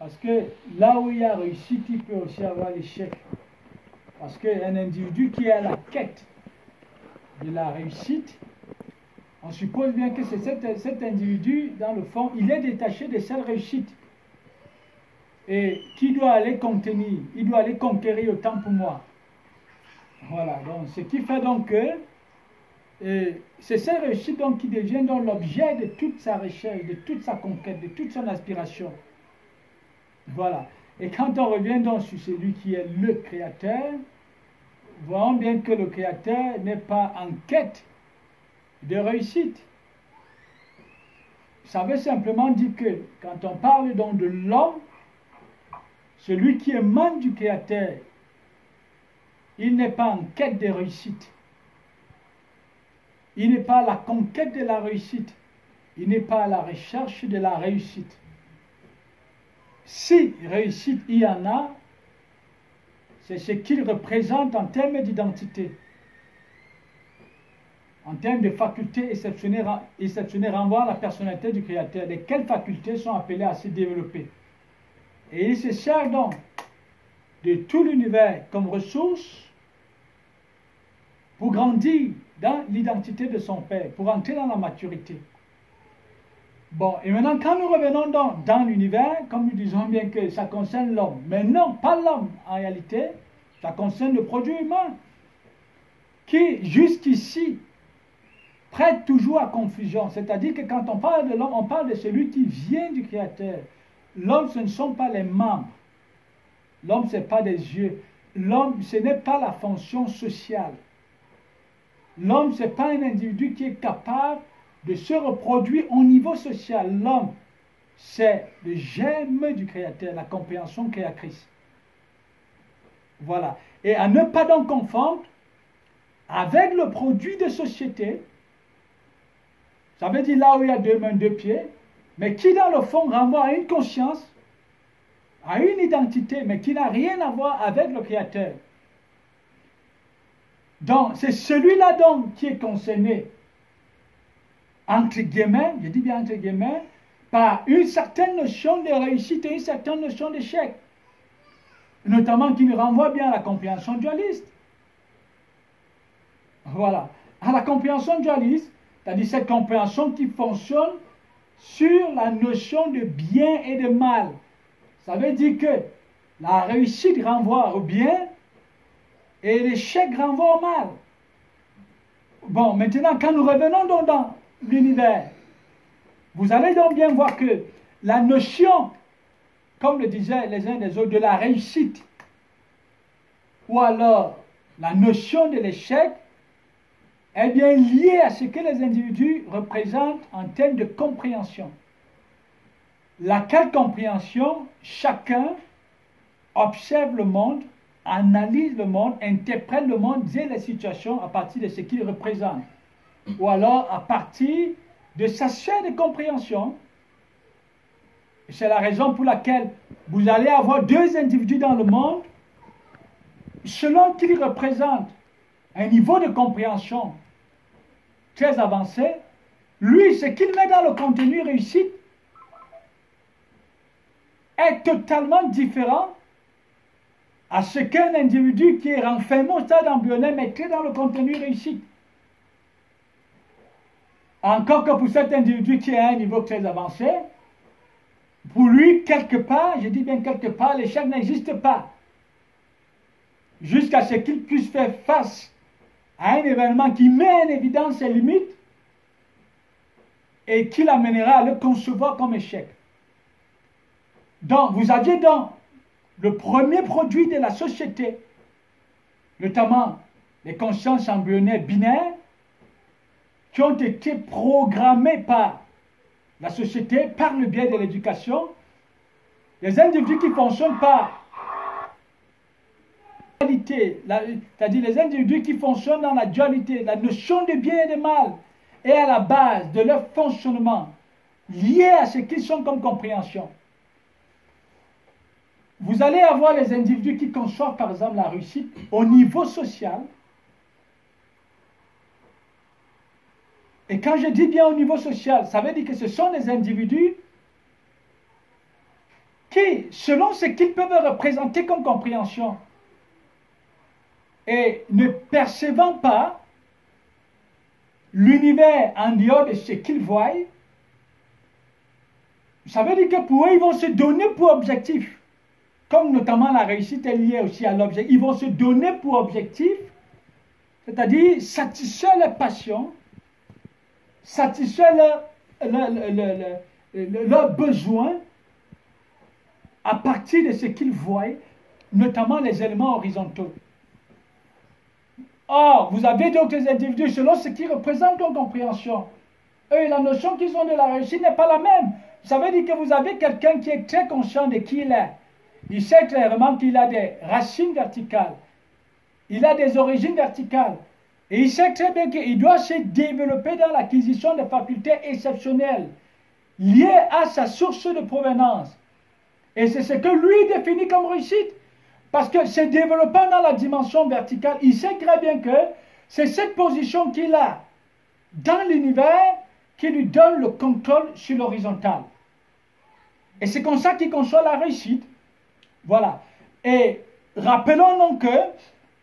Parce que là où il y a réussite, il peut aussi avoir l'échec. Parce qu'un individu qui est à la quête de la réussite, on suppose bien que c'est cet individu, dans le fond, il est détaché de cette réussite. Et qui doit aller contenir, il doit aller conquérir autant pour moi. Voilà, donc ce qui fait donc que c'est cette réussite donc qui devient donc l'objet de toute sa recherche, de toute sa conquête, de toute son aspiration. Voilà. Et quand on revient donc sur celui qui est le créateur, voyons bien que le créateur n'est pas en quête de réussite. Ça veut simplement dire que quand on parle donc de l'homme, celui qui émane du créateur, il n'est pas en quête de réussite. Il n'est pas à la conquête de la réussite. Il n'est pas à la recherche de la réussite. Si réussite il y en a, c'est ce qu'il représente en termes d'identité. En termes de facultés exceptionnelles renvoie à la personnalité du créateur. Lesquelles facultés sont appelées à se développer. Et il se sert donc de tout l'univers comme ressource pour grandir dans l'identité de son Père, pour entrer dans la maturité. Bon, et maintenant, quand nous revenons dans l'univers, comme nous disons bien que ça concerne l'homme, mais non, pas l'homme en réalité, ça concerne le produit humain, qui jusqu'ici prête toujours à confusion. C'est-à-dire que quand on parle de l'homme, on parle de celui qui vient du Créateur. L'homme, ce ne sont pas les membres. L'homme, ce n'est pas des yeux. L'homme, ce n'est pas la fonction sociale. L'homme, ce n'est pas un individu qui est capable de se reproduire au niveau social. L'homme, c'est le germe du Créateur, la compréhension créatrice. Voilà. Et à ne pas donc confondre avec le produit de société, ça veut dire là où il y a deux mains, deux pieds, mais qui dans le fond renvoie à une conscience, à une identité, mais qui n'a rien à voir avec le Créateur. Donc, c'est celui-là donc qui est concerné, entre guillemets, je dis bien entre guillemets, par une certaine notion de réussite et une certaine notion d'échec, notamment qui nous renvoie bien à la compréhension dualiste. Voilà. À la compréhension dualiste, c'est-à-dire cette compréhension qui fonctionne sur la notion de bien et de mal. Ça veut dire que la réussite renvoie au bien et l'échec renvoie au mal. Bon, maintenant, quand nous revenons donc dans l'univers, vous allez donc bien voir que la notion, comme le disaient les uns des autres, de la réussite, ou alors la notion de l'échec, est bien liée à ce que les individus représentent en termes de compréhension. Laquelle compréhension, chacun observe le monde, analyse le monde, interprète le monde et les situations à partir de ce qu'il représente. Ou alors à partir de sa sphère de compréhension. C'est la raison pour laquelle vous allez avoir deux individus dans le monde, selon qu'ils représentent un niveau de compréhension très avancé. Lui, ce qu'il met dans le contenu réussite est totalement différent à ce qu'un individu qui est renfermé au stade embryonnaire mettrait dans le contenu réussite. Encore que pour cet individu qui est à un niveau très avancé, pour lui, quelque part, je dis bien quelque part, l'échec n'existe pas. Jusqu'à ce qu'il puisse faire face à un événement qui met en évidence ses limites et qui l'amènera à le concevoir comme échec. Donc, vous aviez donc le premier produit de la société, notamment les consciences embryonnaires binaires, qui ont été programmées par la société, par le biais de l'éducation, les individus qui fonctionnent par la dualité, c'est-à-dire les individus qui fonctionnent dans la dualité, la notion de bien et de mal, est à la base de leur fonctionnement, lié à ce qu'ils sont comme compréhension. Vous allez avoir les individus qui conçoivent par exemple la réussite au niveau social. Et quand je dis bien au niveau social, ça veut dire que ce sont des individus qui, selon ce qu'ils peuvent représenter comme compréhension, et ne percevant pas l'univers en dehors de ce qu'ils voient, ça veut dire que pour eux, ils vont se donner pour objectif, comme notamment la réussite est liée aussi à l'objectif, ils vont se donner pour objectif, c'est-à-dire satisfaire leurs passions, satisfaire leurs besoins à partir de ce qu'ils voient, notamment les éléments horizontaux. Or, vous avez d'autres individus selon ce qu'ils représentent comme compréhension. Eux, la notion qu'ils ont de la réussite n'est pas la même. Ça veut dire que vous avez quelqu'un qui est très conscient de qui il est. Il sait clairement qu'il a des racines verticales. Il a des origines verticales. Et il sait très bien qu'il doit se développer dans l'acquisition de facultés exceptionnelles liées à sa source de provenance. Et c'est ce que lui définit comme réussite. Parce que se développant dans la dimension verticale, il sait très bien que c'est cette position qu'il a dans l'univers qui lui donne le contrôle sur l'horizontal. Et c'est comme ça qu'il conçoit la réussite. Voilà. Et rappelons donc que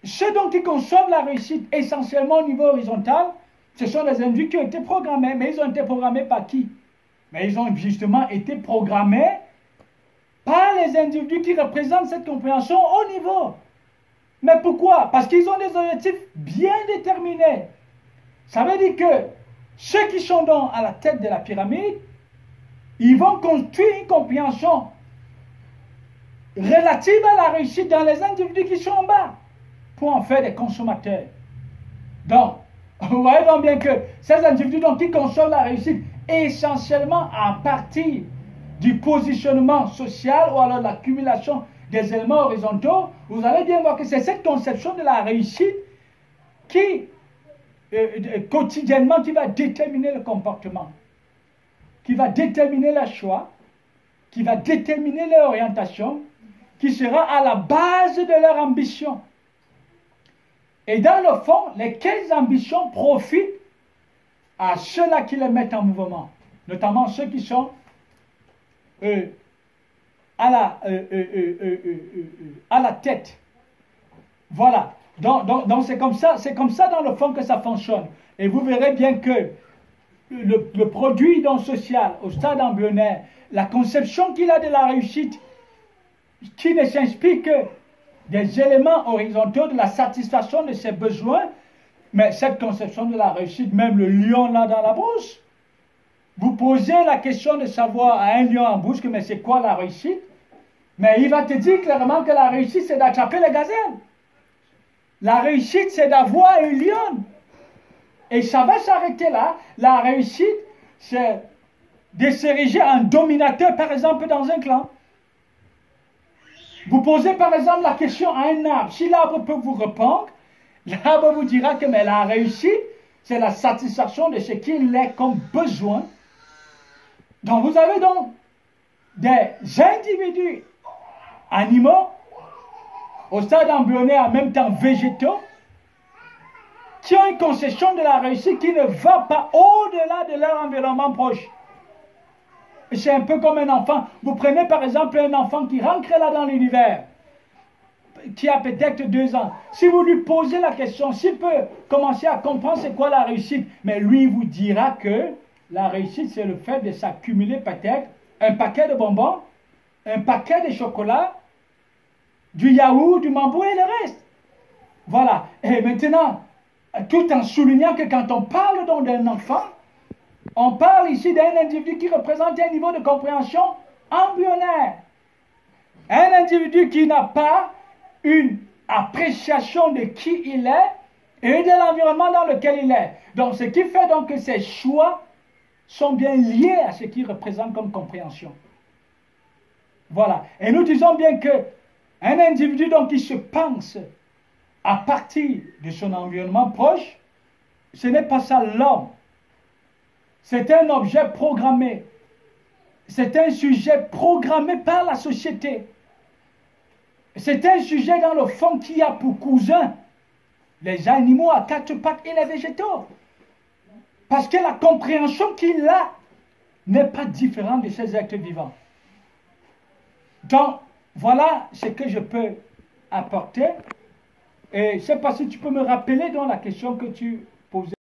ceux dont ils conçoivent la réussite essentiellement au niveau horizontal, ce sont les individus qui ont été programmés. Mais ils ont été programmés par qui? Mais ils ont justement été programmés par les individus qui représentent cette compréhension au niveau. Mais pourquoi? Parce qu'ils ont des objectifs bien déterminés. Ça veut dire que ceux qui sont donc à la tête de la pyramide, ils vont construire une compréhension relative à la réussite dans les individus qui sont en bas, pour en faire des consommateurs. Donc, vous voyez donc bien que ces individus donc, qui consomment la réussite essentiellement à partir du positionnement social ou alors de l'accumulation des éléments horizontaux, vous allez bien voir que c'est cette conception de la réussite qui, quotidiennement, qui va déterminer le comportement, qui va déterminer le choix, qui va déterminer leur orientation, qui sera à la base de leur ambition. Et dans le fond, lesquelles ambitions profitent à ceux-là qui les mettent en mouvement, notamment ceux qui sont à la tête. Voilà. Donc c'est comme ça dans le fond que ça fonctionne. Et vous verrez bien que le produit social au stade embryonnaire, la conception qu'il a de la réussite, qui ne s'inspire que des éléments horizontaux de la satisfaction de ses besoins, mais cette conception de la réussite, même le lion là dans la brousse, vous posez la question de savoir à un lion en brousse, mais c'est quoi la réussite? Mais il va te dire clairement que la réussite, c'est d'attraper les gazelles. La réussite, c'est d'avoir une lionne. Et ça va s'arrêter là. La réussite, c'est de s'ériger en dominateur, par exemple, dans un clan. Vous posez, par exemple, la question à un arbre. Si l'arbre peut vous répondre, l'arbre vous dira que mais la réussite, c'est la satisfaction de ce qu'il est comme besoin. Donc, vous avez donc des individus animaux, au stade embryonnaire, en même temps végétaux, qui ont une conception de la réussite qui ne va pas au-delà de leur environnement proche. C'est un peu comme un enfant. Vous prenez par exemple un enfant qui rentre là dans l'univers, qui a peut-être 2 ans. Si vous lui posez la question, s'il peut commencer à comprendre c'est quoi la réussite, mais lui vous dira que la réussite c'est le fait de s'accumuler peut-être un paquet de bonbons, un paquet de chocolat, du yaourt, du mambo et le reste. Voilà. Et maintenant, tout en soulignant que quand on parle donc d'un enfant, on parle ici d'un individu qui représente un niveau de compréhension embryonnaire. Un individu qui n'a pas une appréciation de qui il est et de l'environnement dans lequel il est. Donc, ce qui fait donc que ses choix sont bien liés à ce qu'il représente comme compréhension. Voilà. Et nous disons bien que un individu donc qui se pense à partir de son environnement proche, ce n'est pas ça l'homme. C'est un objet programmé. C'est un sujet programmé par la société. C'est un sujet dans le fond qui a pour cousin les animaux à 4 pattes et les végétaux. Parce que la compréhension qu'il a n'est pas différente de ces êtres vivants. Donc, voilà ce que je peux apporter. Et je ne sais pas si tu peux me rappeler dans la question que tu posais.